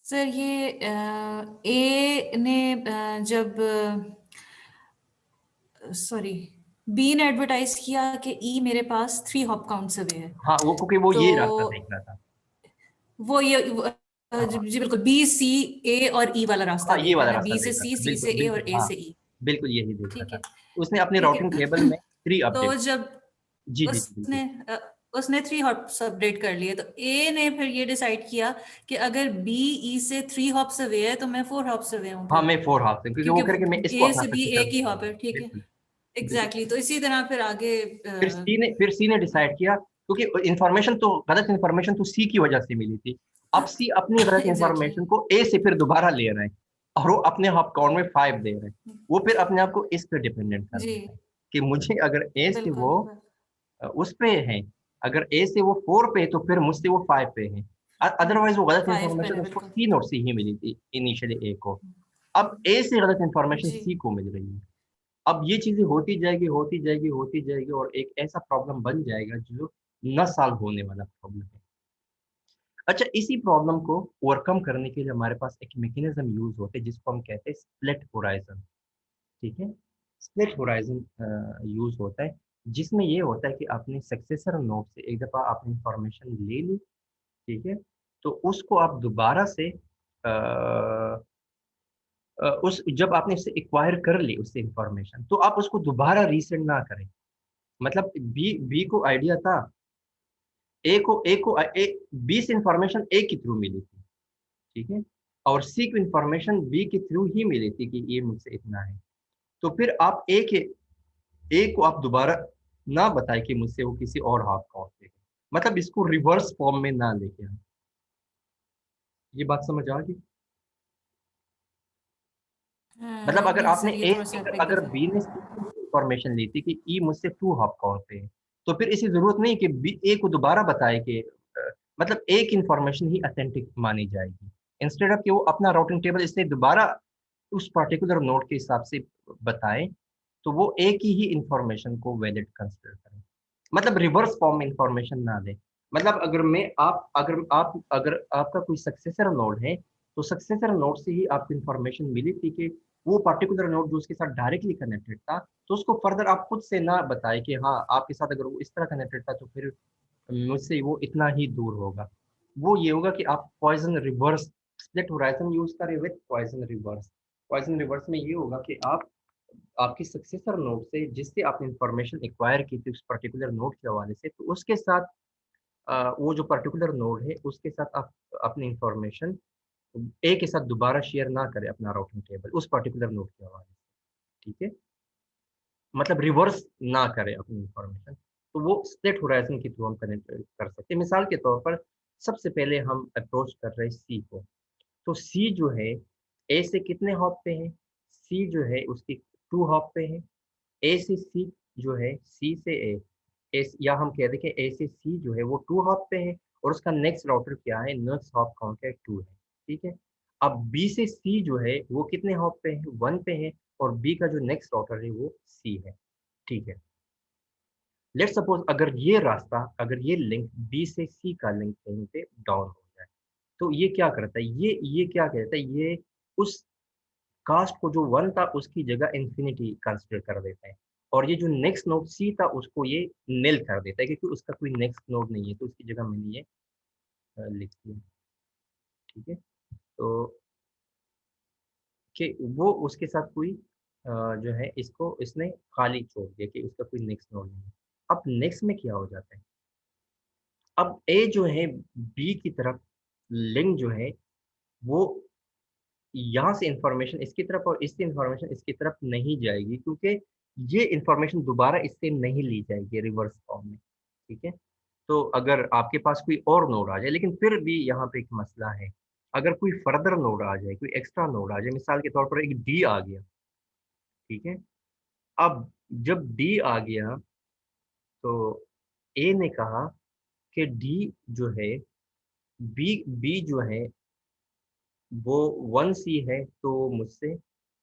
सर ये ए ने जब सॉरी बी ने एडवर्टाइज किया कि ई मेरे पास 3 हॉप काउंट्स अवे है, हाँ, वो क्योंकि वो तो ये रास्ता देख रहा था। वो ये हाँ, जी बिल्कुल बी सी ए और ई वाला रास्ता हाँ, ये देख रहा वाला है ना, रास्ता बी से देख रहा सी, था, सी से बिल्कुल, ए और बिल्कुल, ए हाँ, से ई। बिल्कुल यही देख रहा ठीक है, था। उसने अपने ठीक राउटिंग टेबल है। में 3 तो अपडेट। जब जी, जी, जी, बिल्कुल। उसने उसने 3 हॉप्स अपडेट कर लिए, तो ए ने फिर ये डिसाइड किया कि अगर बी ई से 3 हॉप्स अवे है तो मैं 4 हॉप्स अवे हूँ हाँ, फिर, मैं 4 हाफ से, क्योंकि वो करके मैं क्योंकि इसको ए अपना से बी सक्सेसर एक ही हॉप बनाऊँगा। है, ठीक है। बिल्कुल, बिल्कुल। एग्जैक्टली, तो इसी तरह फिर आगे फिर सी ने डिसाइड किया, क्योंकि इन्फॉर्मेशन तो गलत इन्फॉर्मेशन तो सी की वजह से मिली थी। अब सी अपनी गलत एग्जैक्टली इन्फॉर्मेशन को ए से फिर दोबारा ले रहा है, और वो अपने आप अकाउंट में 5 दे रहा है। वो फिर अपने आप को इस पे डिपेंडेंट कर जी देता है कि मुझे अगर ए से बिल्कुल वो उस पे है, अगर ए से वो 4 पे है, तो फिर मुझसे वो 5 पे है। अदरवाइज़ वो गलत 5 पे इन्फॉर्मेशन है उसको बिल्कुल। 3 और से ही मिली थी इनिशियली ए को। अब ए से गलत इन्फॉर्मेशन जी सी को मिल रही है। अब ये चीज़ें होती जाएगी और एक ऐसा प्रॉब्लम बन जाएगा जो न सॉल्व होने वाला प्रॉब्लम है। अच्छा, इसी प्रॉब्लम को ओवरकम करने के लिए हमारे पास एक मैकेनिज़्म यूज़ होता है, जिसको हम कहते हैं स्प्लिट होराइज़न, ठीक है? स्प्लिट होराइज़न यूज़ होता है, जिसमें ये होता है कि अपने सक्सेसर नोड से एक दफ़ा आपने इन्फॉर्मेशन ले ली, ठीक है? तो उसको आप दोबारा से उस जब आपने उससे एक्वायर कर ली उससे इन्फॉर्मेशन, तो आप उसको दोबारा रीसेंड ना करें। मतलब बी को आइडिया था, ए को ए बी से इन्फॉर्मेशन ए के थ्रू मिली थी, ठीक है? और सी को इन्फॉर्मेशन बी के थ्रू ही मिली थी कि ये मुझसे इतना है। तो फिर आप ए को आप दोबारा ना बताएँ कि मुझसे वो किसी और हाफ काउंट पे है। मतलब इसको रिवर्स फॉर्म में ना लेके आएँ। ये बात समझ आ गई? मतलब अगर नहीं आपने सर, ये ए थोड़ा सा अगर एक अगर दफा। बी ने इन्फॉर्मेशन ली थी कि ई मुझसे 2 हाफ काउंट पे है, तो फिर इसे ज़रूरत नहीं कि बी ए को दोबारा बताए कि मतलब ए की इन्फॉर्मेशन ही ऑथेंटिक मानी जाएगी। इंस्टेड ऑफ कि वो अपना राउटिंग टेबल इससे दोबारा उस पर्टिकुलर नोड के हिसाब से बताए, तो वो ए की ही इन्फॉर्मेशन को वैलिड कंसीडर करें। मतलब रिवर्स फॉर्म में इन्फॉर्मेशन ना दें। मतलब अगर आपका कोई सक्सेसर नोड है, तो सक्सेसर नोड से ही आपको इन्फॉर्मेशन मिली थी कि वो पर्टिकुलर नोड जो उसके साथ डायरेक्टली कनेक्टेड था, तो उसको फर्दर आप खुद से ना बताएँ कि हाँ, आपके साथ अगर वो इस तरह कनेक्टेड था, तो फिर मुझसे वो इतना ही दूर होगा। वो ये होगा कि आप poison reverse split horizon use करें with poison reverse. Poison reverse में ये होगा कि आप आपके सक्सेसर नोड से जिससे आपने इन्फॉर्मेशन एक्वायर की थी उस पर्टिकुलर नोड के हवाले से, तो उसके साथ वो जो पर्टिकुलर नोड है, उसके साथ आप अपनी इन्फॉर्मेशन ए के साथ दोबारा शेयर ना करे अपना राउटिंग टेबल उस पर्टिकुलर नोड के हवाले से, ठीक है, मतलब रिवर्स ना करे अपनी इंफॉर्मेशन, तो वो स्प्लिट होराइजन के थ्रू हम कनेक्ट कर सकते हैं। मिसाल के तौर पर सबसे पहले हम अप्रोच कर रहे हैं सी को, तो सी जो है ए से कितने हॉप पे है, सी जो है उसकी 2 हॉप पे है, ए से सी जो है, सी से ए, या हम कह दें कि ए से सी जो है वो 2 हॉप पे है और उसका नेक्स्ट राउटर क्या है, नेक्स्ट हॉप काउंट है 2 है, ठीक है। अब बी से सी जो है वो कितने हॉप पे है, 1 पे है और बी का जो नेक्स्ट राउटर है वो सी है, ठीक है। लेट्स सपोज अगर ये रास्ता, अगर ये लिंक बी से सी का लिंक कहीं पे डाउन हो जाए, तो ये क्या करता है, ये क्या कहता है, ये उस कास्ट को जो 1 था उसकी जगह इंफिनिटी कंसीडर कर देता है और ये जो नेक्स्ट नोड सी था उसको ये निल कर देता है क्योंकि उसका कोई नेक्स्ट नोड नहीं है, तो उसकी जगह मैंने ये लिख दिया, ठीक है। तो कि वो उसके साथ कोई जो है इसको इसने खाली छोड़ दिया कि उसका कोई नेक्स्ट नोड नहीं है। अब नेक्स्ट में क्या हो जाता है, अब ए जो है बी की तरफ लिंक जो है वो यहाँ से इंफॉर्मेशन इसकी तरफ और इससे इंफॉर्मेशन इसकी तरफ नहीं जाएगी क्योंकि ये इंफॉर्मेशन दोबारा इससे नहीं ली जाएगी रिवर्स फॉर्म में, ठीक है। तो अगर आपके पास कोई और नोड आ जाए, लेकिन फिर भी यहाँ पे एक मसला है, अगर कोई फर्दर नोड आ जाए, कोई एक्स्ट्रा नोड आ जाए, मिसाल के तौर पर एक डी आ गया, ठीक है। अब जब डी आ गया तो ए ने कहा कि डी जो है, बी जो है वो 1C है तो मुझसे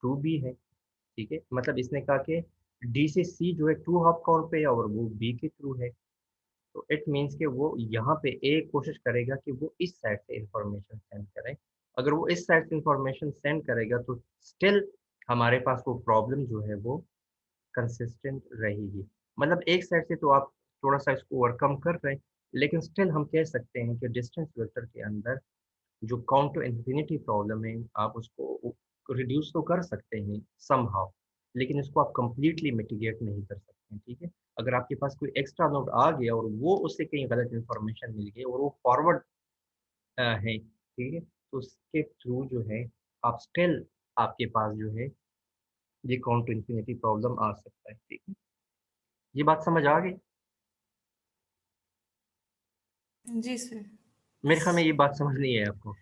2B है, ठीक है। मतलब इसने कहा कि डी से सी जो है 2 हॉप काउंट पे है और वो बी के थ्रू है, तो इट मीन्स कि वो यहाँ पे ए कोशिश करेगा कि वो इस साइड से इंफॉर्मेशन सेंड करे। अगर वो इस साइड से इंफॉर्मेशन सेंड करेगा तो स्टिल हमारे पास वो प्रॉब्लम जो है वो कंसिस्टेंट रहेगी। मतलब एक साइड से तो आप थोड़ा सा इसको ओवरकम कर रहे हैं, लेकिन स्टिल हम कह सकते हैं कि डिस्टेंस वेक्टर के अंदर जो काउंट टू इन्फिनिटी प्रॉब्लम है आप उसको रिड्यूस तो कर सकते हैं समहाउ, लेकिन इसको आप कंप्लीटली मिटिगेट नहीं कर सकते हैं, ठीक है। अगर आपके पास कोई एक्स्ट्रा नोड आ गया और वो उससे कहीं गलत इन्फॉर्मेशन मिल गई और वो फॉरवर्ड है, ठीक है, तो उसके थ्रू जो है आप स्टिल आपके पास जो है ये काउंट टू इन्फिनिटी प्रॉब्लम आ सकता है, ठीक है। ये बात समझ आ गई? जी सर। मेरे ख्याल में ये बात समझ नहीं है आपको,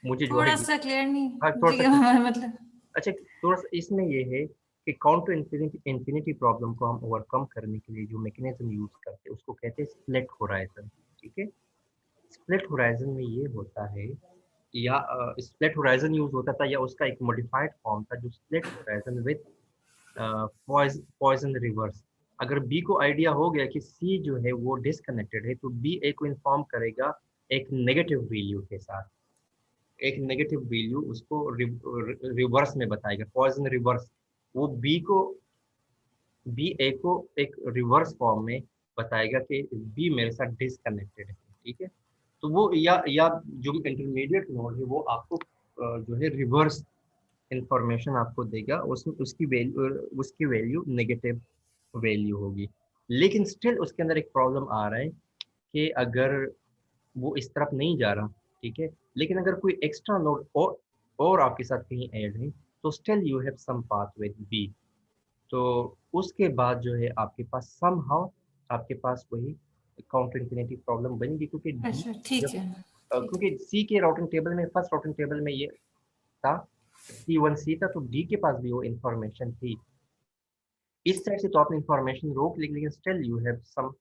मुझे जो है थोड़ा सा क्लियर नहीं। हाँ, थोड़ा जी सा मतलब अच्छा, थोड़ा-सा इसमें ये है कि काउंट टू इन्फिनिटी प्रॉब्लम को हम ओवरकम करने के लिए जो मैकेनिज़्म यूज़ करते हैं, उसको कहते हैं स्प्लिट होराइज़न, ठीक है? स्प्लिट होराइज़न में ये होता है या स्प्लिट होराइज़न यूज़ होता था या उसका एक मॉडिफाइड फॉर्म था जो split horizon with poison reverse. अगर बी को आइडिया हो गया कि सी जो है वो डिस्कनेक्टेड है, तो बी ए को इन्फॉर्म करेगा एक नेगेटिव वैल्यू के साथ। एक नेगेटिव वैल्यू उसको रिवर्स में बताएगा, पॉइजन रिवर्स। वो बी ए को एक रिवर्स फॉर्म में बताएगा कि बी मेरे साथ डिसकनेक्टेड है, ठीक है। तो वो या जो इंटरमीडिएट नोड है वो आपको जो है रिवर्स इंफॉर्मेशन आपको देगा, उसमें उसकी वैल्यू नेगेटिव वैल्यू होगी। लेकिन स्टिल उसके अंदर एक प्रॉब्लम आ रहा है कि अगर वो इस तरफ नहीं जा रहा, ठीक है, लेकिन अगर कोई एक्स्ट्रा नोड और आपके साथ कहीं ऐड है तो still you have some path with B, तो उसके बाद जो है आपके पास समहाउ आपके पास वही काउंटर इन्फिनिटी प्रॉब्लम बनेगी क्योंकि डी अच्छा ठीक जब है। ठीक है। क्योंकि सी के राउटिंग टेबल में फर्स्ट राउटिंग टेबल में ये था C1C था तो डी के पास भी वो इंफॉर्मेशन थी। इस साइड से तो आपने इंफॉर्मेशन रोक ली लेकिन still you have some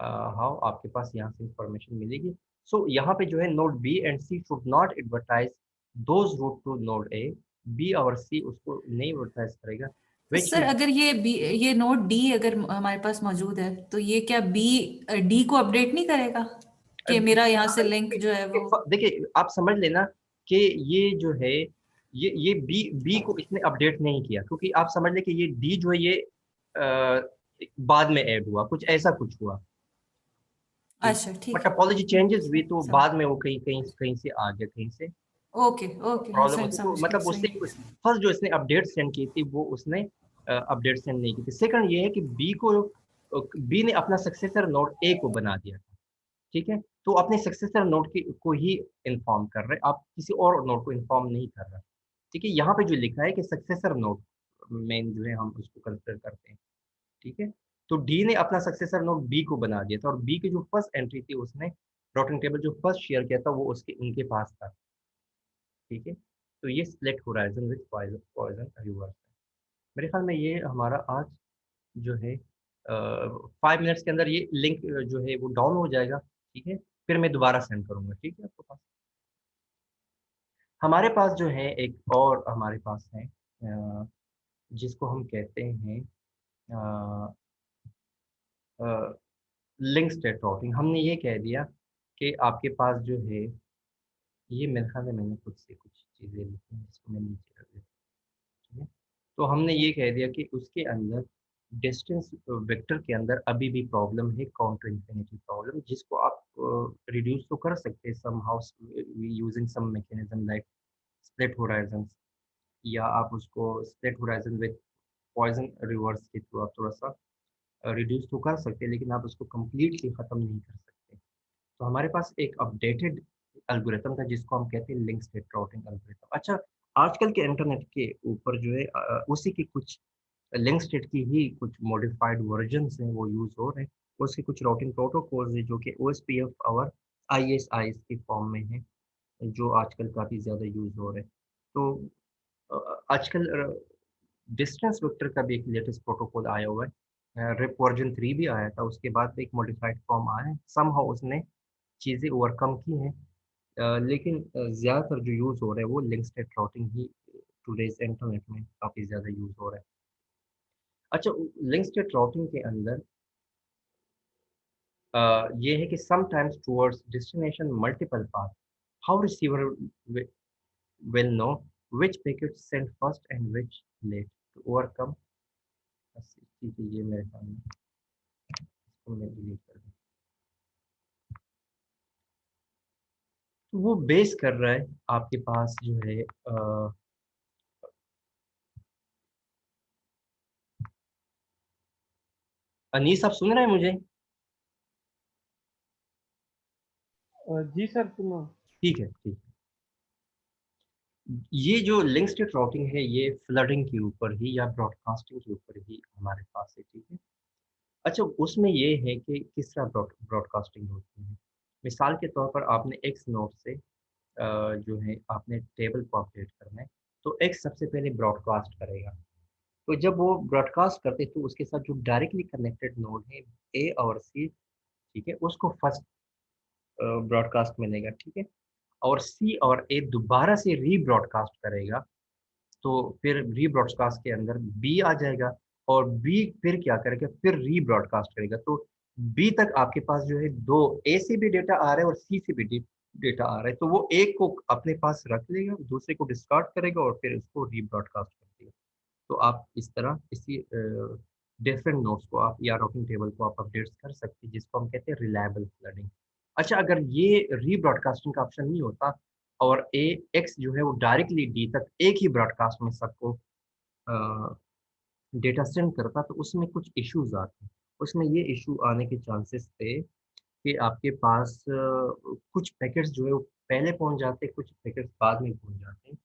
how आपके पास यहाँ से इंफॉर्मेशन मिलेगी। सो यहाँ पे जो है node B and C should not advertise those route to node A, B और सी उसको नहीं एडवर्टाइज करेगा तो विच सर अगर ये नोड डी अगर हमारे पास मौजूद है तो ये क्या बी डी को अपडेट नहीं करेगा कि मेरा यहाँ से लिंक जो है वो। देखिए आप समझ लेना कि ये जो है ये बी को इसने अपडेट नहीं किया क्योंकि आप समझ लें कि ये डी जो है ये बाद में ऐड हुआ, कुछ ऐसा कुछ हुआ, ठीक। अच्छा बट ठीक है। टोपोलॉजी चेंजेस हुई तो समझ। बाद में वो कहीं कहीं कहीं से आ गया, कहीं से ओके ओके हाँ प्रॉब्लम सर होती तो समझ गई मतलब उससे सही। फर्स्ट जो इसने अपडेट सेंड की थी वो उसने अपडेट सेंड नहीं की थी। सेकंड ये है कि बी ने अपना सक्सेसर नोड ए को बना दिया था, ठीक है। तो अपने सक्सेसर नोड को ही इन्फॉर्म कर रहे हैं, आप किसी और नोड को इन्फॉर्म नहीं कर रहे। ठीक है, यहाँ पे जो लिखा है कि सक्सेसर नोड में जो है हम उसको कंसिडर करते हैं। ठीक है, तो डी ने अपना सक्सेसर नोड बी को बना दिया था और बी की जो फर्स्ट एंट्री थी उसने राउटिंग टेबल जो फर्स्ट शेयर किया था वो उसके उनके पास था। ठीक है, तो ये split horizon with poison reverse है। मेरे ख्याल में ये हमारा आज जो है 5 मिनट्स के अंदर ये लिंक जो है वो डाउन हो जाएगा। ठीक है, फिर मैं दोबारा सेंड करूंगा। ठीक है, आपके पास हमारे पास जो है एक और हमारे पास है जिसको हम कहते हैं लिंक स्टेट राउटिंग। हमने ये कह दिया कि आपके पास जो है ये मेरे ख्याल में मैंने खुद से कुछ चीज़ें लिखी हैं जिसको मैं नीचे रख देता हूँ। ठीक है? तो हमने ये कह दिया कि उसके अंदर डिस्टेंस वेक्टर के अंदर अभी भी प्रॉब्लम है, काउंटर इन्फिनिटी प्रॉब्लम, जिसको आप रिड्यूस तो कर सकते हैं somehow using some mechanism like split horizons, या आप उसको split horizon with poison reverse के थ्रू आप थोड़ा सा रिड्यूस तो कर सकते हैं, लेकिन आप उसको कंप्लीटली ख़त्म नहीं कर सकते। तो हमारे पास एक अपडेटेड एल्गोरिथम था जिसको हम कहते हैं लिंक स्टेट राउटिंग एल्गोरिथम। अच्छा, आजकल के इंटरनेट के ऊपर जो है उसी की कुछ लिंक स्टेट की ही कुछ मॉडिफाइड वर्जन्स हैं वो यूज़ हो रहे हैं। उसके कुछ राउटिंग प्रोटोकॉल्स हैं जो कि ओएसपीएफ और आईएसआईएस के फॉर्म में हैं, जो आजकल काफ़ी ज़्यादा यूज़ हो रहे हैं। तो आजकल डिस्टेंस वेक्टर का भी एक लेटेस्ट प्रोटोकॉल आया हुआ है। रिप वर्जन 3 भी आया था, उसके बाद एक मॉडिफाइड फॉर्म आया है। समहाउ उसने चीज़ें ओवरकम की हैं, लेकिन ज़्यादातर जो यूज़ हो रहा है वो लिंक स्टेट राउटिंग ही टुडेज़ इंटरनेट में काफ़ी ज़्यादा यूज़ हो रहा है। अच्छा, लिंक स्टेट राउटिंग के अंदर ये है कि sometimes towards destination multiple path, how receiver will know which packet sent first and which late to overcome। ठीक है, ये मेरे सामने, इसको मैं डिलीट कर दूँ। तो वो बेस कर रहा है आपके पास जो है अनीस, आप सुन रहे हैं मुझे? जी सर सुनो। ठीक है, ठीक है। ये जो लिंक स्टेट राउटिंग है ये फ्लडिंग के ऊपर ही या ब्रॉडकास्टिंग के ऊपर ही हमारे पास है। ठीक है। अच्छा, उसमें ये है कि किस तरह ब्रॉडकास्टिंग होती है। मिसाल के तौर पर आपने एक्स नोड से जो है आपने टेबल को अपडेट करना है, तो एक्स सबसे पहले ब्रॉडकास्ट करेगा। तो जब वो ब्रॉडकास्ट करते हैं तो उसके साथ जो डायरेक्टली कनेक्टेड नोड है ए और सी, ठीक है, उसको फर्स्ट ब्रॉडकास्ट मिलेगा। ठीक है, और सी और ए दोबारा से रीब्रॉडकास्ट करेगा, तो फिर रीब्रॉडकास्ट के अंदर बी आ जाएगा और बी फिर क्या करेगा, फिर रीब्रॉडकास्ट करेगा। तो बी तक आपके पास जो है दो, ए से भी डेटा आ रहा है और सी से भी डेटा आ रहा है, तो वो एक को अपने पास रख लेगा, दूसरे को डिस्कार्ड करेगा और फिर उसको रीब्रॉडकास्ट कर देगा। तो आप इस तरह इसी डिफरेंट नोड्स को आप या राउटिंग टेबल को आप अपडेट्स कर सकते हैं, जिसको हम कहते हैं रिलायबल फ्लडिंग। अच्छा, अगर ये रीब्रॉडकास्टिंग का ऑप्शन नहीं होता और ए एक्स जो है वो डायरेक्टली डी तक एक ही ब्रॉडकास्ट में सबको डेटा सेंड करता, तो उसमें कुछ इश्यूज आते हैं। उसमें ये इशू आने के चांसेस थे कि आपके पास कुछ पैकेट्स जो है वो पहले पहुंच जाते, कुछ पैकेट्स बाद में पहुंच जाते हैं।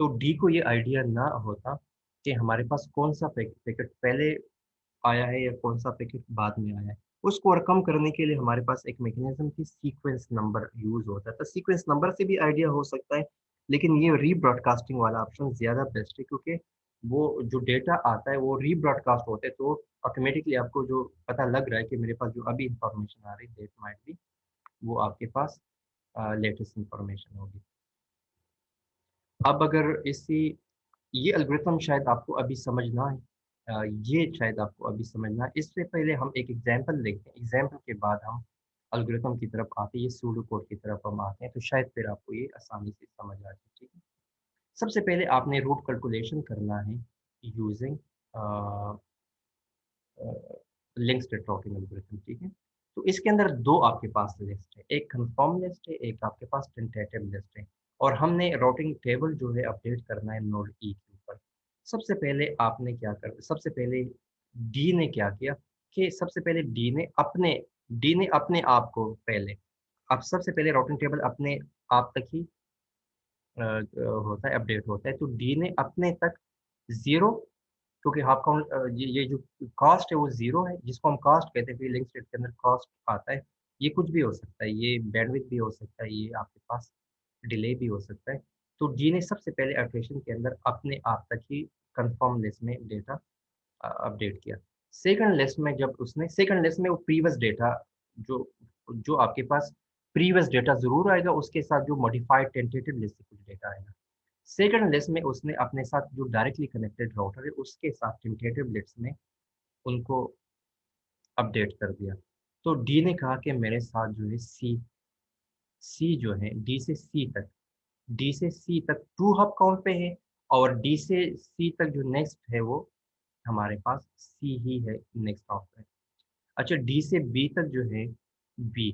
तो डी को ये आइडिया ना होता कि हमारे पास कौन सा पैकेट पहले आया है या कौन सा पैकेट बाद में आया है। उसको ओवरकम करने के लिए हमारे पास एक मैकेनिज्म की सीक्वेंस नंबर यूज होता है। तो सीक्वेंस नंबर से भी आइडिया हो सकता है, लेकिन ये रीब्रॉडकास्टिंग वाला ऑप्शन ज़्यादा बेस्ट है, क्योंकि वो जो डेटा आता है वो रीब्रॉडकास्ट होता है, तो ऑटोमेटिकली आपको जो पता लग रहा है कि मेरे पास जो अभी इंफॉर्मेशन आ रही है दैट माइट बी वो आपके पास लेटेस्ट इंफॉर्मेशन होगी। अब अगर इसी ये एल्गोरिथम शायद आपको अभी समझ ना आए, ये शायद आपको अभी समझना है। इससे पहले हम एक एग्जांपल देखते हैं, एग्जांपल के बाद हम एल्गोरिथम की तरफ आते हैं, ये सूडो कोड की तरफ हम आते हैं, तो शायद फिर आपको ये आसानी से समझ आ जाए। ठीक है, सबसे पहले आपने रूट कैलकुलेशन करना है using link state routing algorithm. ठीक है, तो इसके अंदर दो आपके पास लिस्ट है, एक कंफर्म लिस्ट है, एक आपके पास टेंटेटिव लिस्ट है, और हमने राउटिंग टेबल जो है अपडेट करना है नोड ई के ऊपर। सबसे पहले आपने क्या कर सबसे पहले डी ने क्या किया कि सबसे पहले डी ने अपने आप को पहले अब सबसे पहले राउटिंग टेबल अपने आप तक ही होता है, अपडेट होता है। तो डी ने अपने तक 0, क्योंकि हाफ काउंट ये जो कास्ट है वो 0 है, जिसको हम कास्ट कहते हैं, लिंक स्टेट के अंदर कास्ट आता है। ये कुछ भी हो सकता है, ये बैंडविड्थ भी हो सकता है, ये आपके पास डिले भी हो सकता है। तो डी ने सबसे पहले इटरेशन के अंदर अपने आप तक ही कंफर्म लिस्ट में डेटा अपडेट किया। सेकंड लिस्ट में जब उसने सेकंड लिस्ट में वो प्रीवियस डेटा जो जो आपके पास प्रीवियस डेटा जरूर आएगा, उसके साथ जो मॉडिफाइड टेंटेटिव लिस्ट से कुछ डेटा आएगा। सेकंड लिस्ट में उसने अपने साथ जो डायरेक्टली कनेक्टेड राउटर है उसके साथ टेंटेटिव लिस्ट में उनको अपडेट कर दिया। तो डी ने कहा कि मेरे साथ जो है सी जो है डी से सी तक 2 हब काउंट पे है, और डी से सी तक जो नेक्स्ट है वो हमारे पास सी ही है नेक्स्ट हब पे। अच्छा, डी से बी तक जो है बी